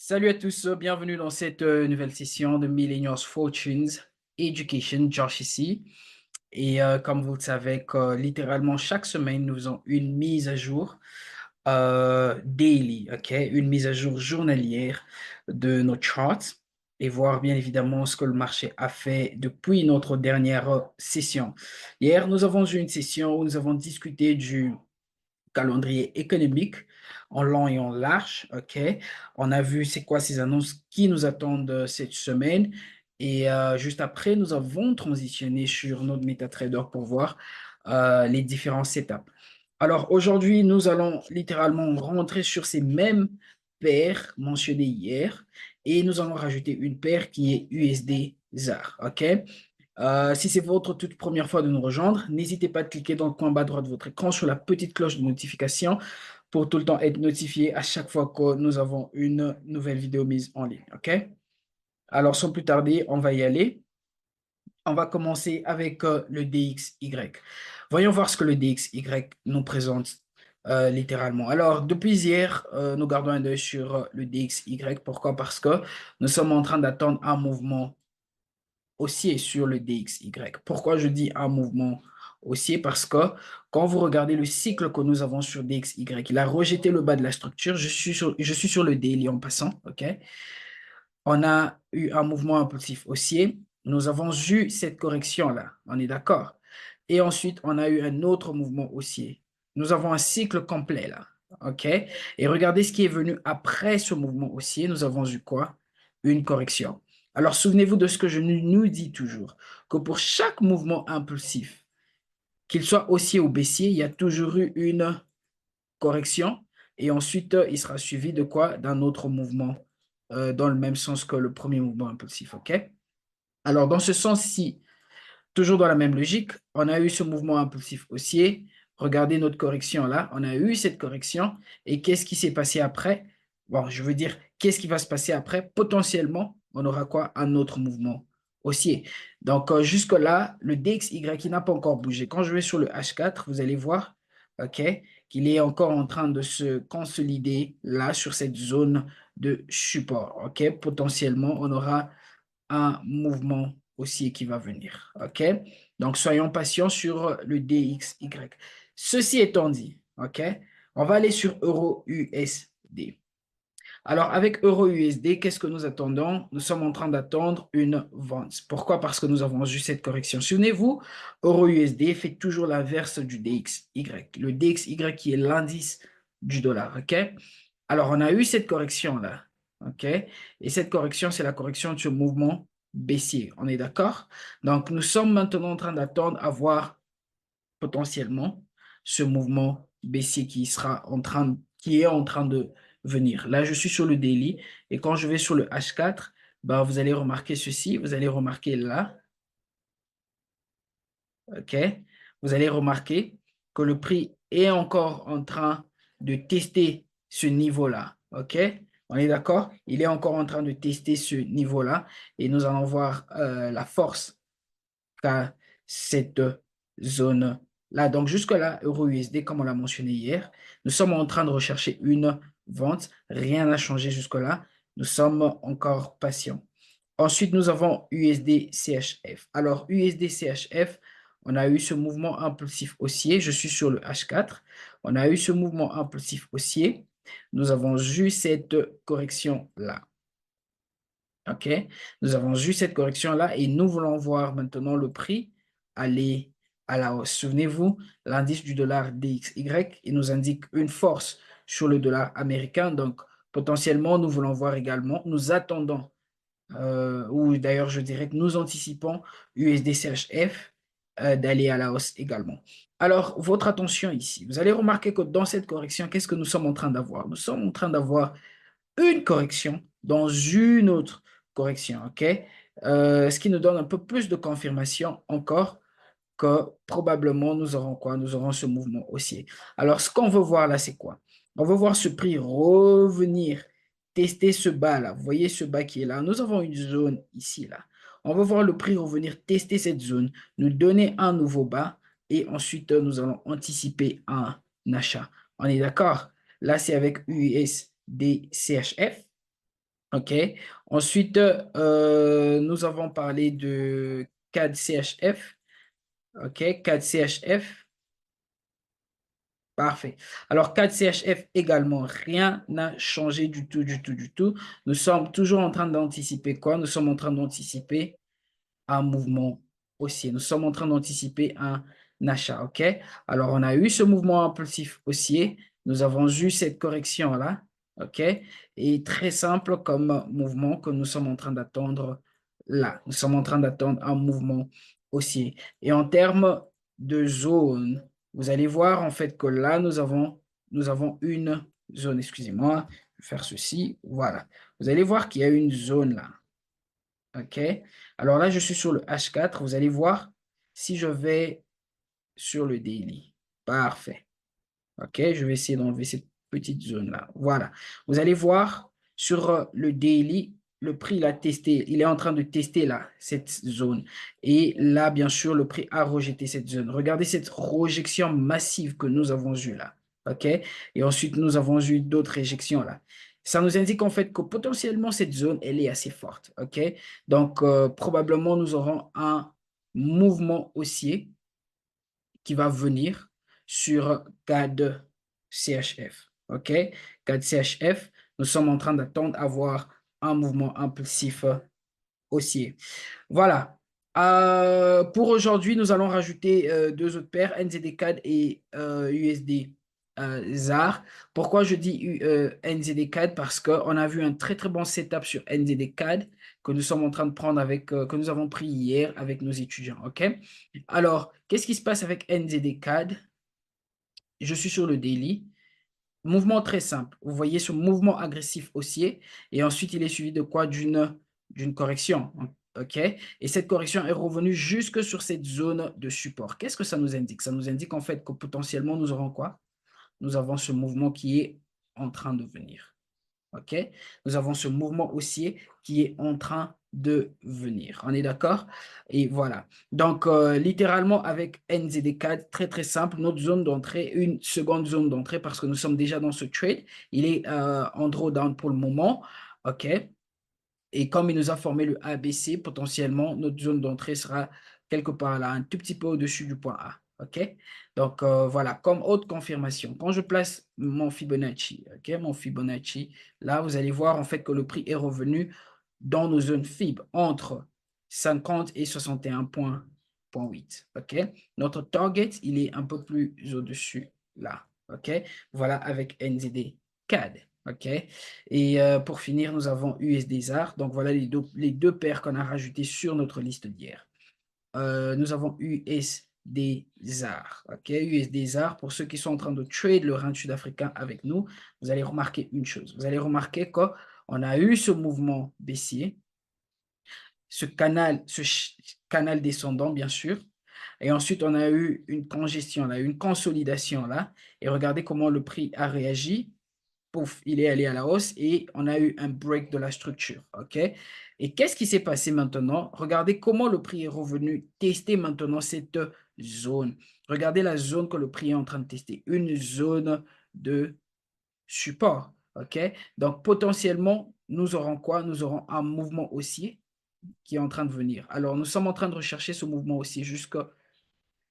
Salut à tous, bienvenue dans cette nouvelle session de Millennials Fortunes Education, Josh ici. Et comme vous le savez, littéralement chaque semaine, nous faisons une mise à jour daily, ok? Une mise à jour journalière de nos charts et voir bien évidemment ce que le marché a fait depuis notre dernière session. Hier, nous avons eu une session où nous avons discuté du calendrier économique en long et en large, OK? On a vu c'est quoi ces annonces qui nous attendent cette semaine. Et juste après, nous avons transitionné sur notre MetaTrader pour voir les différentes étapes. Alors aujourd'hui, nous allons littéralement rentrer sur ces mêmes paires mentionnées hier et nous allons rajouter une paire qui est USD ZAR, OK? Si c'est votre toute première fois de nous rejoindre, n'hésitez pas à cliquer dans le coin bas droit de votre écran sur la petite cloche de notification pour tout le temps être notifié à chaque fois que nous avons une nouvelle vidéo mise en ligne. OK? Alors, sans plus tarder, on va y aller. On va commencer avec le DXY. Voyons voir ce que le DXY nous présente littéralement. Alors, depuis hier, nous gardons un œil sur le DXY. Pourquoi? Parce que nous sommes en train d'attendre un mouvement haussier sur le DXY. Pourquoi je dis un mouvement haussier? Parce que quand vous regardez le cycle que nous avons sur DXY, il a rejeté le bas de la structure. Je suis sur le daily en passant, OK? On a eu un mouvement impulsif haussier. Nous avons eu cette correction-là, on est d'accord? Et ensuite, on a eu un autre mouvement haussier. Nous avons un cycle complet là, OK? Et regardez ce qui est venu après ce mouvement haussier. Nous avons eu quoi? Une correction. Alors, souvenez-vous de ce que je nous dis toujours, que pour chaque mouvement impulsif, qu'il soit haussier ou baissier, il y a toujours eu une correction et ensuite, il sera suivi de quoi? D'un autre mouvement dans le même sens que le premier mouvement impulsif, OK? Alors, dans ce sens-ci, toujours dans la même logique, on a eu ce mouvement impulsif haussier. Regardez notre correction là. On a eu cette correction. Et qu'est-ce qui s'est passé après? Bon, je veux dire, qu'est-ce qui va se passer après? Potentiellement, on aura quoi? Un autre mouvement haussier. Donc, jusque-là, le DXY qui n'a pas encore bougé. Quand je vais sur le H4, vous allez voir, OK, qu'il est encore en train de se consolider là sur cette zone de support. OK, potentiellement, on aura un mouvement aussi qui va venir. OK? Donc, soyons patients sur le DXY. Ceci étant dit, OK? On va aller sur Euro USD. Alors, avec Euro USD, qu'est-ce que nous attendons? Nous sommes en train d'attendre une vente. Pourquoi? Parce que nous avons eu cette correction. Souvenez-vous, Euro USD fait toujours l'inverse du DXY. Le DXY qui est l'indice du dollar. OK? Alors, on a eu cette correction-là. OK? Et cette correction, c'est la correction de ce mouvement baissier. On est d'accord? Donc, nous sommes maintenant en train d'attendre à voir potentiellement ce mouvement baissier qui est en train de venir. Là, je suis sur le daily et quand je vais sur le H4, ben, vous allez remarquer ceci, vous allez remarquer là, OK? Vous allez remarquer que le prix est encore en train de tester ce niveau-là, OK? On est d'accord? Il est encore en train de tester ce niveau-là et nous allons voir la force qu'a cette zone-là. Donc jusque-là, euro-USD, comme on l'a mentionné hier, nous sommes en train de rechercher une vente. Rien n'a changé jusque-là. Nous sommes encore patients. Ensuite, nous avons USD-CHF. Alors, USD-CHF, on a eu ce mouvement impulsif haussier. Je suis sur le H4. On a eu ce mouvement impulsif haussier. Nous avons eu cette correction-là. OK? Nous avons eu cette correction-là et nous voulons voir maintenant le prix aller à la hausse. Souvenez-vous, l'indice du dollar DXY, il nous indique une force sur le dollar américain. Donc, potentiellement, nous voulons voir également, nous attendons ou d'ailleurs je dirais que nous anticipons USD-CHF d'aller à la hausse également. Alors, votre attention ici, vous allez remarquer que dans cette correction, qu'est-ce que nous sommes en train d'avoir? Nous sommes en train d'avoir une correction dans une autre correction, OK? Ce qui nous donne un peu plus de confirmation encore que probablement nous aurons quoi? Nous aurons ce mouvement haussier. Alors, ce qu'on veut voir là, c'est quoi? On veut voir ce prix revenir, tester ce bas là. Vous voyez ce bas qui est là. Nous avons une zone ici là. On veut voir le prix revenir tester cette zone, nous donner un nouveau bas et ensuite nous allons anticiper un achat. On est d'accord? Là, c'est avec USD CHF. OK. Ensuite, nous avons parlé de CAD CHF. OK, CAD CHF. Parfait. Alors, 4 CHF également, rien n'a changé du tout, du tout, du tout. Nous sommes toujours en train d'anticiper quoi? Nous sommes en train d'anticiper un mouvement haussier. Nous sommes en train d'anticiper un achat, OK? Alors, on a eu ce mouvement impulsif haussier. Nous avons eu cette correction-là, OK? Et très simple comme mouvement que nous sommes en train d'attendre là. Nous sommes en train d'attendre un mouvement haussier. Et en termes de zone, vous allez voir en fait que là, nous avons une zone. Excusez-moi, je vais faire ceci. Voilà. Vous allez voir qu'il y a une zone là. OK? Alors là, je suis sur le H4. Vous allez voir si je vais sur le daily. Parfait. OK? Je vais essayer d'enlever cette petite zone-là. Voilà. Vous allez voir sur le daily, le prix, il a testé. Il est en train de tester là, cette zone. Et là, bien sûr, le prix a rejeté cette zone. Regardez cette rejection massive que nous avons eue là. OK? Et ensuite, nous avons eu d'autres réjections là. Ça nous indique en fait que potentiellement, cette zone, elle est assez forte. OK? Donc, probablement, nous aurons un mouvement haussier qui va venir sur CAD CHF. OK? CAD CHF, nous sommes en train d'attendre à voir un mouvement impulsif haussier. Voilà. Pour aujourd'hui, nous allons rajouter deux autres paires, NZD CAD et USD ZAR. Pourquoi je dis NZD CAD? Parce qu'on a vu un très très bon setup sur NZD CAD que nous sommes en train de prendre que nous avons pris hier avec nos étudiants. OK? Alors, qu'est-ce qui se passe avec NZD CAD? Je suis sur le daily. Mouvement très simple. Vous voyez ce mouvement agressif haussier et ensuite il est suivi de quoi? D'une correction. OK? Et cette correction est revenue jusque sur cette zone de support. Qu'est-ce que ça nous indique? Ça nous indique en fait que potentiellement nous aurons quoi? Nous avons ce mouvement qui est en train de venir. OK? Nous avons ce mouvement haussier qui est en train de venir. On est d'accord? Et voilà. Donc, littéralement, avec NZD4, très, très simple, notre zone d'entrée, une seconde zone d'entrée parce que nous sommes déjà dans ce trade. Il est en drawdown pour le moment. OK? Et comme il nous a formé le ABC, potentiellement, notre zone d'entrée sera quelque part là, un tout petit peu au-dessus du point A. OK? Donc, voilà, comme autre confirmation, quand je place mon Fibonacci, OK, mon Fibonacci, là, vous allez voir en fait que le prix est revenu dans nos zones Fib entre 50 et 61,8. OK? Notre target, il est un peu plus au-dessus là. OK? Voilà, avec NZD CAD. OK? Et pour finir, nous avons USD-ZAR. Donc, voilà les deux paires qu'on a rajoutées sur notre liste d'hier. Nous avons USD-ZAR. OK? USD-ZAR, pour ceux qui sont en train de trade le rand sud-africain avec nous, vous allez remarquer une chose. Vous allez remarquer qu'on a eu ce mouvement baissier, ce canal descendant, bien sûr. Et ensuite, on a eu une congestion là, une consolidation là. Et regardez comment le prix a réagi. Pouf, il est allé à la hausse et on a eu un break de la structure. OK? Et qu'est-ce qui s'est passé maintenant? Regardez comment le prix est revenu tester maintenant cette zone. Regardez la zone que le prix est en train de tester. Une zone de support. OK? Donc, potentiellement, nous aurons quoi? Nous aurons un mouvement haussier qui est en train de venir. Alors, nous sommes en train de rechercher ce mouvement haussier jusqu'à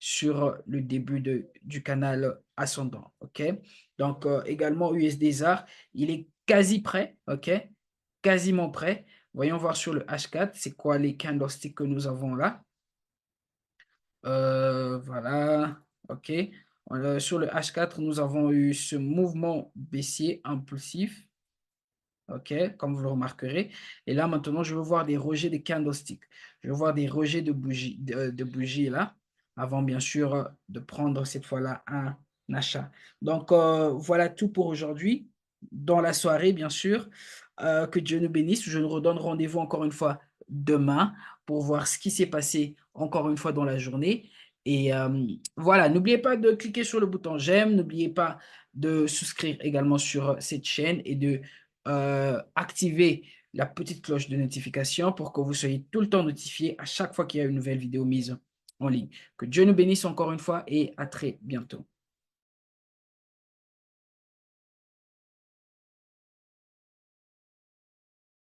sur le début du canal ascendant. OK? Donc, également, USD-ZAR, il est quasi prêt. OK? Quasiment prêt. Voyons voir sur le H4, c'est quoi les candlesticks que nous avons là. Voilà. OK? Sur le H4, nous avons eu ce mouvement baissier impulsif. OK, comme vous le remarquerez. Et là, maintenant, je veux voir des rejets de candlesticks. Je veux voir des rejets de bougies là, avant bien sûr de prendre cette fois-là un achat. Donc, voilà tout pour aujourd'hui. Dans la soirée, bien sûr, que Dieu nous bénisse. Je nous redonne rendez-vous encore une fois demain pour voir ce qui s'est passé encore une fois dans la journée. Et voilà, n'oubliez pas de cliquer sur le bouton j'aime. N'oubliez pas de souscrire également sur cette chaîne et de activer la petite cloche de notification pour que vous soyez tout le temps notifié à chaque fois qu'il y a une nouvelle vidéo mise en ligne. Que Dieu nous bénisse encore une fois et à très bientôt.